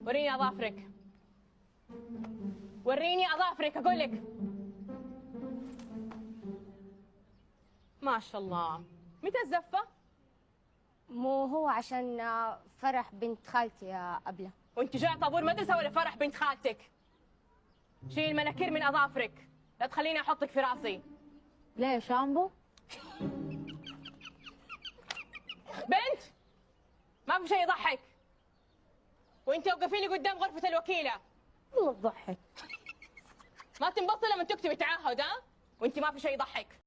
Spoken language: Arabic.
وريني اظافرك. وريني اظافرك اقول لك. ما شاء الله. متى الزفه؟ مو هو عشان فرح بنت خالتي يا أبلة. وانت جاي طابور مدرسه ولا فرح بنت خالتك؟ شيل المناكير من اظافرك، لا تخليني احطك في راسي. ليه شامبو؟ بنت ما في شيء يضحك. وانت وقفي لي قدام غرفه الوكيله. والله تضحك. ما تنبطي لما تكتبي تعهد، ها؟ وانت ما في شيء يضحك.